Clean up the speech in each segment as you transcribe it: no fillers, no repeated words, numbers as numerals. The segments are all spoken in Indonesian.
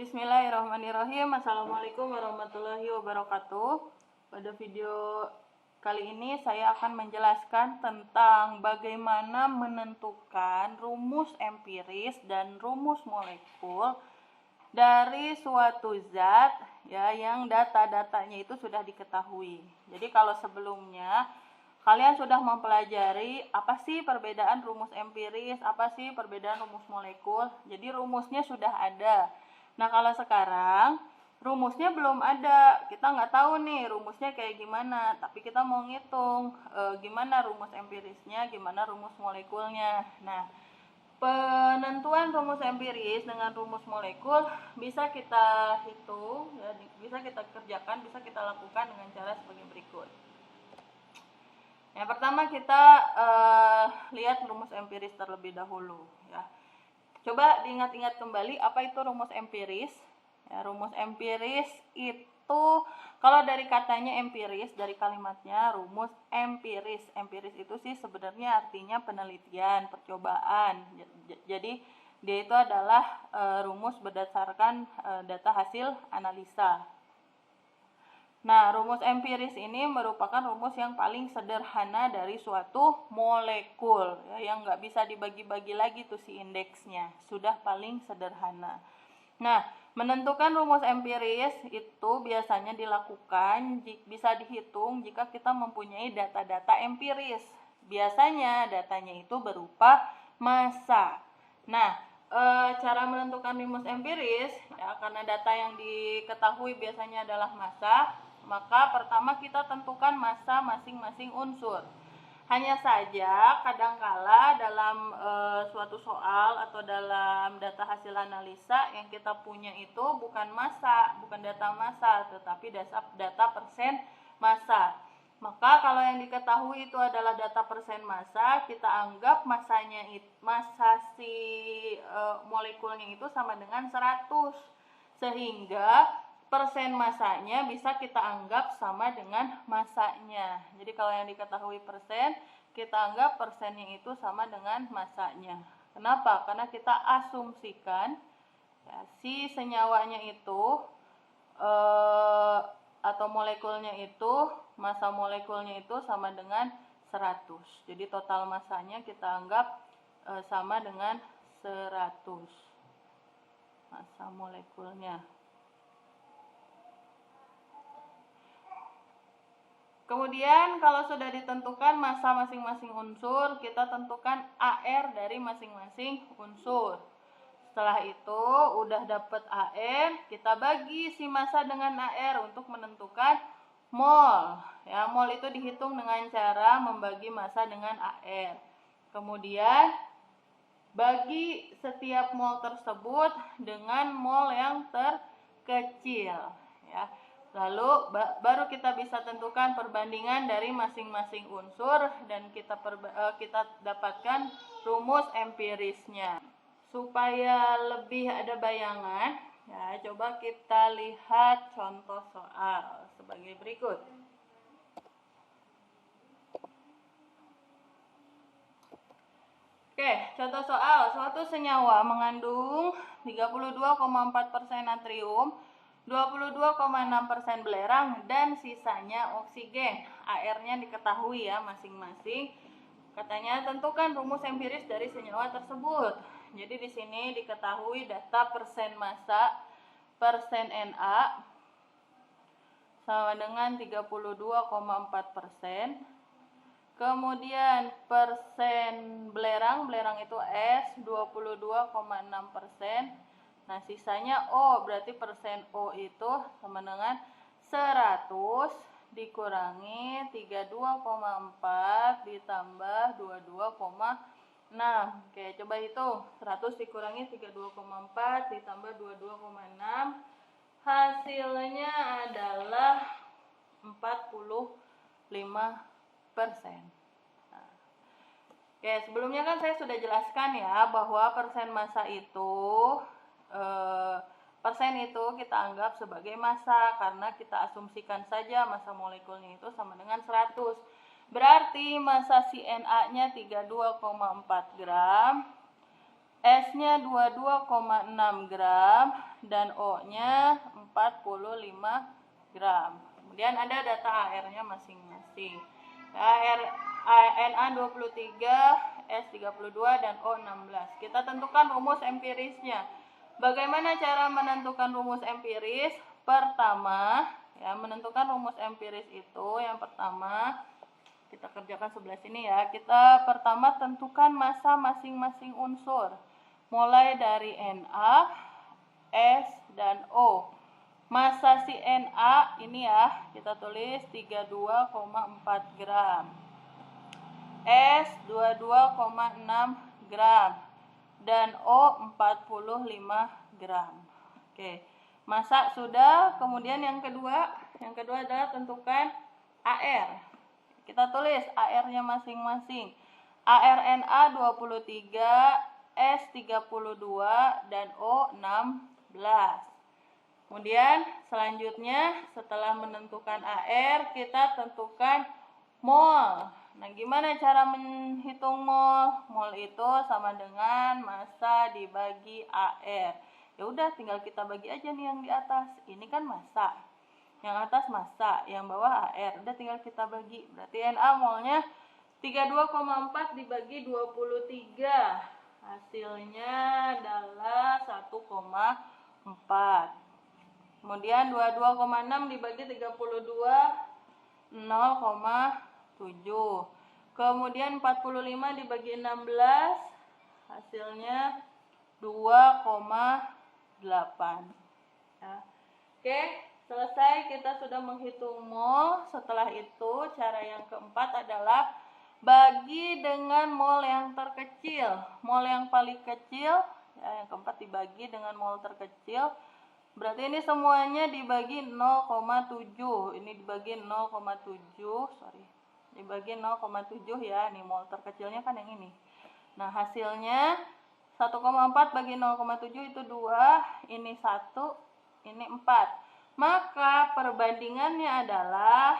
Bismillahirrahmanirrahim. Assalamualaikum warahmatullahi wabarakatuh. Pada video kali ini saya akan menjelaskan tentang bagaimana menentukan rumus empiris dan rumus molekul dari suatu zat ya yang data-datanya itu sudah diketahui. Jadi kalau sebelumnya kalian sudah mempelajari apa sih perbedaan rumus empiris, apa sih perbedaan rumus molekul. Jadi rumusnya sudah ada. Nah kalau sekarang rumusnya belum ada, kita nggak tahu nih rumusnya kayak gimana, tapi kita mau ngitung gimana rumus empirisnya, gimana rumus molekulnya. Nah penentuan rumus empiris dengan rumus molekul bisa kita hitung, ya, bisa kita kerjakan, bisa kita lakukan dengan cara sebagai berikut. Yang pertama kita lihat rumus empiris terlebih dahulu ya. Coba diingat-ingat kembali apa itu rumus empiris. Ya, rumus empiris itu kalau dari katanya empiris, dari kalimatnya rumus empiris. Empiris itu sih sebenarnya artinya penelitian, percobaan. Jadi dia itu adalah rumus berdasarkan data hasil analisa. Nah, rumus empiris ini merupakan rumus yang paling sederhana dari suatu molekul, ya, yang nggak bisa dibagi-bagi lagi tuh si indeksnya, sudah paling sederhana. Nah, menentukan rumus empiris itu biasanya dilakukan, bisa dihitung jika kita mempunyai data-data empiris. Biasanya datanya itu berupa massa. Nah, cara menentukan rumus empiris, ya, karena data yang diketahui biasanya adalah massa, maka pertama kita tentukan massa masing-masing unsur. Hanya saja kadangkala dalam suatu soal atau dalam data hasil analisa yang kita punya itu bukan massa, bukan data massa, tetapi data persen massa. Maka kalau yang diketahui itu adalah data persen massa, kita anggap massa si molekulnya itu sama dengan 100. Sehingga persen massanya bisa kita anggap sama dengan massanya. Jadi kalau yang diketahui persen, kita anggap persennya itu sama dengan massanya. Kenapa? Karena kita asumsikan ya, si senyawanya itu atau molekulnya itu, massa molekulnya itu sama dengan 100. Jadi total massanya kita anggap sama dengan 100 massa molekulnya. Kemudian kalau sudah ditentukan massa masing-masing unsur, kita tentukan AR dari masing-masing unsur. Setelah itu udah dapat AR, kita bagi si massa dengan AR untuk menentukan mol. Ya, mol itu dihitung dengan cara membagi massa dengan AR. Kemudian bagi setiap mol tersebut dengan mol yang terkecil, ya. Lalu baru kita bisa tentukan perbandingan dari masing-masing unsur dan kita dapatkan rumus empirisnya. Supaya lebih ada bayangan, ya, coba kita lihat contoh soal sebagai berikut. Oke, contoh soal. Suatu senyawa mengandung 32,4% natrium, 22,6% belerang, dan sisanya oksigen. AR-nya diketahui ya masing-masing. Katanya tentukan rumus empiris dari senyawa tersebut. Jadi di sini diketahui data persen massa, persen Na sama dengan 32,4%. Kemudian persen belerang itu S 22,6%. Nah, sisanya O, berarti persen O itu sama dengan 100 dikurangi 32,4 ditambah 22,6. Oke, coba hitung. 100 dikurangi 32,4 ditambah 22,6. Hasilnya adalah 45%. Nah, oke, sebelumnya kan saya sudah jelaskan ya bahwa persen massa itu persen itu kita anggap sebagai massa karena kita asumsikan saja massa molekulnya itu sama dengan 100. Berarti massa si Na-nya 32,4 gram, S-nya 22,6 gram, dan O-nya 45 gram. Kemudian ada data AR-nya masing-masing. Na 23, S32 dan O16. Kita tentukan rumus empirisnya. Bagaimana cara menentukan rumus empiris? Pertama, ya, menentukan rumus empiris itu yang pertama kita kerjakan sebelah sini ya. Kita pertama tentukan massa masing-masing unsur. Mulai dari Na, S, dan O. Massa si Na ini ya, kita tulis 32,4 gram. S 22,6 gram. Dan O 45 gram. Oke. Massa sudah, kemudian yang kedua adalah tentukan AR. Kita tulis AR-nya masing-masing. ARNA 23, S 32 dan O 16. Kemudian selanjutnya setelah menentukan AR, kita tentukan mol. Nah, gimana cara menghitung mol? Mol itu sama dengan massa dibagi AR. Ya udah, tinggal kita bagi aja nih yang di atas. Ini kan massa. Yang atas massa, yang bawah AR. Udah tinggal kita bagi. Berarti Na molnya 32,4 dibagi 23. Hasilnya adalah 1,4. Kemudian 22,6 dibagi 32, 0,7. Kemudian 45 dibagi 16, hasilnya 2,8. Ya. Oke, selesai, kita sudah menghitung mol. Setelah itu, cara yang keempat adalah bagi dengan mol yang terkecil. Mol yang paling kecil, ya, yang keempat dibagi dengan mol terkecil. Berarti ini semuanya dibagi 0,7. Ini dibagi 0,7, dibagi 0,7 ya. Nih mol terkecilnya kan yang ini. Nah, hasilnya 1,4 bagi 0,7 itu 2, ini 1, ini 4. Maka perbandingannya adalah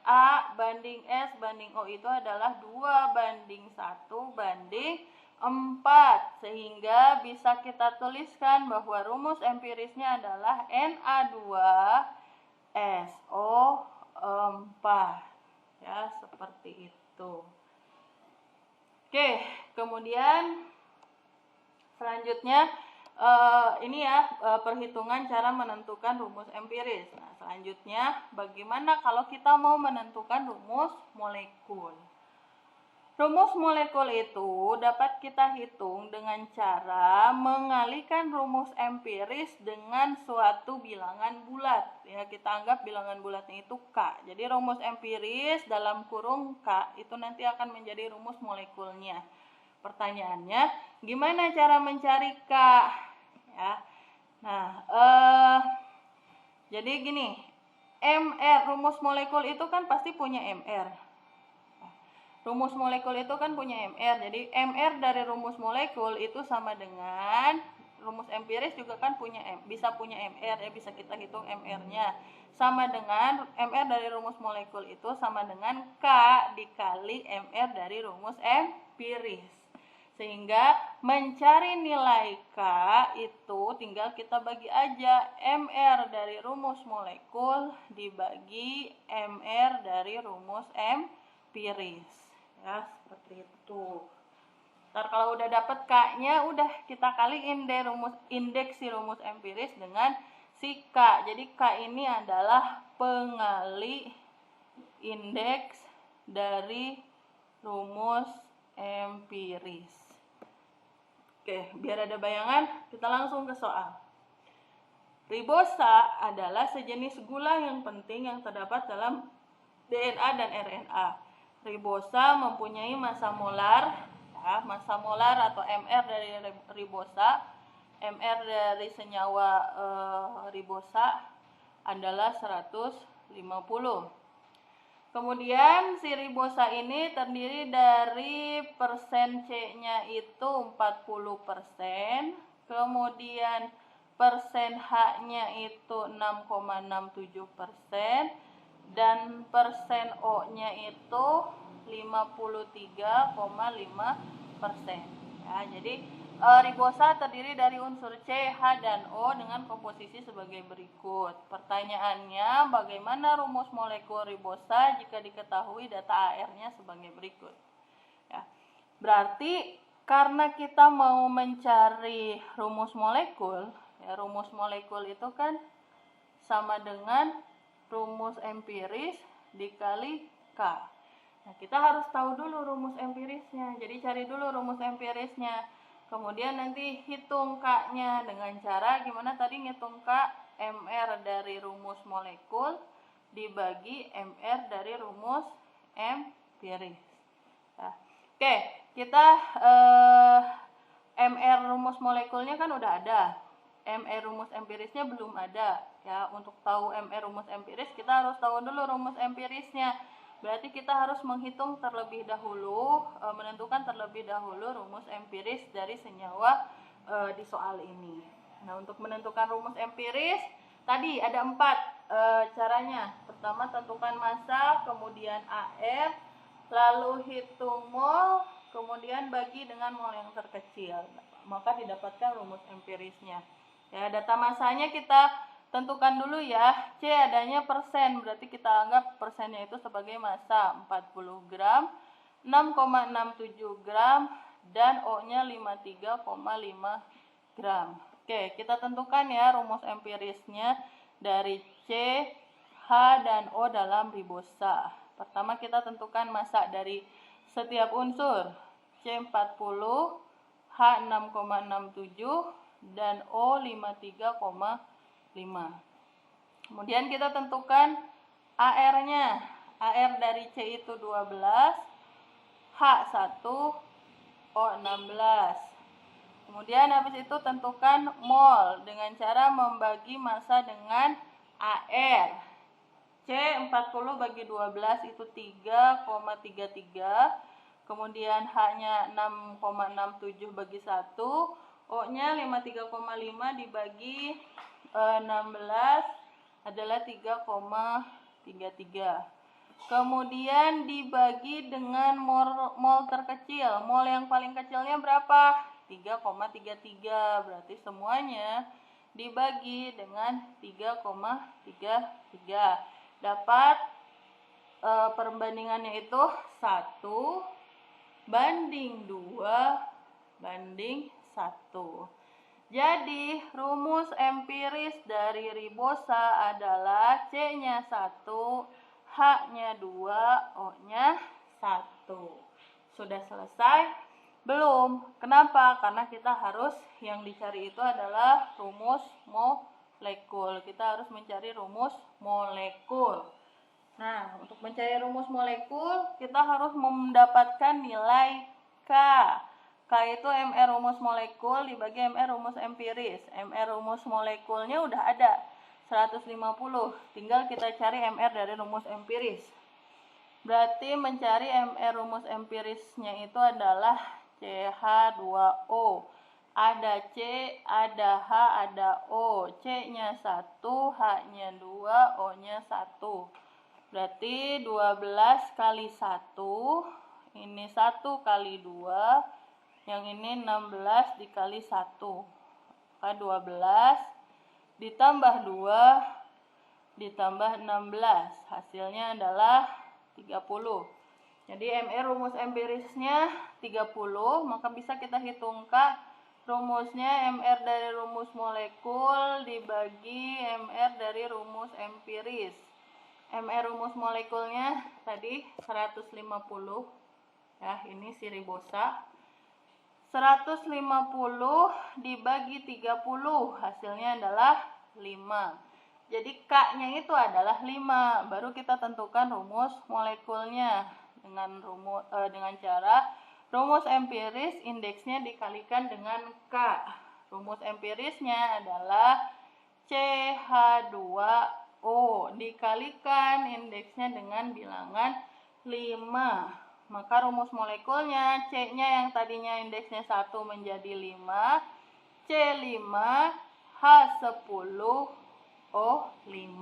Na banding S banding O itu adalah 2:1:4. Sehingga bisa kita tuliskan bahwa rumus empirisnya adalah Na2SO4. Ya, seperti itu. Oke, kemudian selanjutnya ini ya perhitungan cara menentukan rumus empiris. Nah, selanjutnya bagaimana kalau kita mau menentukan rumus molekul? Rumus molekul itu dapat kita hitung dengan cara mengalihkan rumus empiris dengan suatu bilangan bulat. Ya, kita anggap bilangan bulatnya itu K. Jadi rumus empiris dalam kurung K itu nanti akan menjadi rumus molekulnya. Pertanyaannya, gimana cara mencari K? Ya. Nah, jadi gini, MR, rumus molekul itu kan pasti punya MR. Rumus molekul itu kan punya MR. Jadi MR dari rumus molekul itu sama dengan rumus empiris juga kan bisa punya MR ya, bisa kita hitung MR-nya. Sama dengan MR dari rumus molekul itu sama dengan K dikali MR dari rumus empiris. Sehingga mencari nilai K itu tinggal kita bagi aja MR dari rumus molekul dibagi MR dari rumus empiris. Ya, seperti itu. Ntar kalau udah dapet K-nya, udah kita kaliin deh indeks si rumus empiris dengan si K. Jadi K ini adalah pengali indeks dari rumus empiris. Oke, biar ada bayangan, kita langsung ke soal. Ribosa adalah sejenis gula yang penting yang terdapat dalam DNA dan RNA. Ribosa mempunyai massa molar, ya, massa molar atau MR dari ribosa, MR dari senyawa ribosa adalah 150. Kemudian si ribosa ini terdiri dari persen C-nya itu 40%, kemudian persen H-nya itu 6,67%, dan persen O-nya itu 53,5%. Ya, jadi Ribosa terdiri dari unsur C, H, dan O dengan komposisi sebagai berikut. Pertanyaannya, bagaimana rumus molekul ribosa jika diketahui data AR-nya sebagai berikut? Ya. Berarti karena kita mau mencari rumus molekul, ya, rumus molekul itu kan sama dengan rumus empiris dikali K. Nah, kita harus tahu dulu rumus empirisnya. Jadi cari dulu rumus empirisnya. Kemudian nanti hitung K-nya dengan cara gimana tadi ngitung K, MR dari rumus molekul dibagi MR dari rumus empiris. Nah, oke, kita MR rumus molekulnya kan udah ada. MR rumus empirisnya belum ada. Ya, untuk tahu MR rumus empiris kita harus tahu dulu rumus empirisnya. Berarti kita harus menghitung terlebih dahulu, menentukan terlebih dahulu rumus empiris dari senyawa di soal ini. Nah, untuk menentukan rumus empiris, tadi ada 4 caranya. Pertama, tentukan massa, kemudian AR, lalu hitung mol, kemudian bagi dengan mol yang terkecil. Maka didapatkan rumus empirisnya. Ya, data massanya kita tentukan dulu ya. C adanya persen, berarti kita anggap persennya itu sebagai massa 40 gram, 6,67 gram, dan O-nya 53,5 gram. Oke, kita tentukan ya rumus empirisnya dari C, H, dan O dalam ribosa. Pertama kita tentukan massa dari setiap unsur. C 40, H 6,67, dan O 53,5. Kemudian kita tentukan AR-nya. AR dari C itu 12, H 1, O 16. Kemudian habis itu tentukan mol dengan cara membagi massa dengan AR. C 40 bagi 12 itu 3,33. Kemudian H-nya 6,67 bagi 1. O-nya 53,5 dibagi 16 adalah 3,33. Kemudian dibagi dengan mol terkecil. Mol yang paling kecilnya berapa? 3,33. Berarti semuanya dibagi dengan 3,33. Dapat perbandingannya itu 1 banding 2 banding 1. Jadi rumus empiris dari ribosa adalah C-nya 1, H-nya 2, O-nya 1. Sudah selesai? Belum. Kenapa? Karena kita harus yang dicari itu adalah rumus molekul. Kita harus mencari rumus molekul. Nah, untuk mencari rumus molekul, kita harus mendapatkan nilai K. K itu MR rumus molekul dibagi MR rumus empiris. MR rumus molekulnya udah ada, 150. Tinggal kita cari MR dari rumus empiris. Berarti mencari MR rumus empirisnya itu adalah CH2O. Ada C, ada H, ada O. C-nya 1, H-nya 2, O-nya 1. Berarti 12 kali 1, ini 1 kali 2, yang ini 16 dikali 1. Maka 12 ditambah 2 ditambah 16. Hasilnya adalah 30. Jadi MR rumus empirisnya 30, maka bisa kita hitung K. Rumusnya MR dari rumus molekul dibagi MR dari rumus empiris. MR rumus molekulnya tadi 150. Ya, ini si ribosa. 150 dibagi 30, hasilnya adalah 5. Jadi K-nya itu adalah 5. Baru kita tentukan rumus molekulnya dengan cara rumus empiris indeksnya dikalikan dengan K. Rumus empirisnya adalah CH2O dikalikan indeksnya dengan bilangan 5. Maka rumus molekulnya C-nya yang tadinya indeksnya 1 menjadi 5, C5, H10, O5.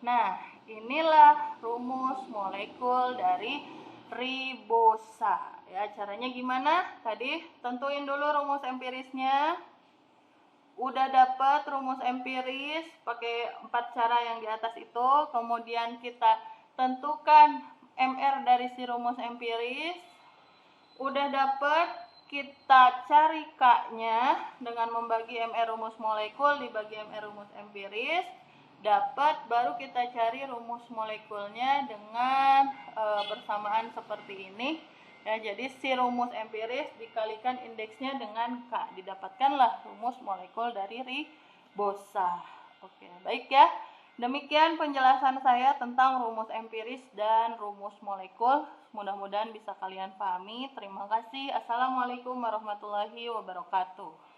Nah, inilah rumus molekul dari ribosa. Ya, caranya gimana? Tadi tentuin dulu rumus empirisnya. Udah dapat rumus empiris pakai 4 cara yang di atas itu, kemudian kita tentukan MR dari si rumus empiris. Udah dapat, kita cari K-nya dengan membagi MR rumus molekul dibagi MR rumus empiris. Dapat, baru kita cari rumus molekulnya dengan bersamaan seperti ini. Ya, jadi si rumus empiris dikalikan indeksnya dengan K, didapatkanlah rumus molekul dari ribosa. Oke, baik ya. Demikian penjelasan saya tentang rumus empiris dan rumus molekul. Mudah-mudahan bisa kalian pahami. Terima kasih. Assalamualaikum warahmatullahi wabarakatuh.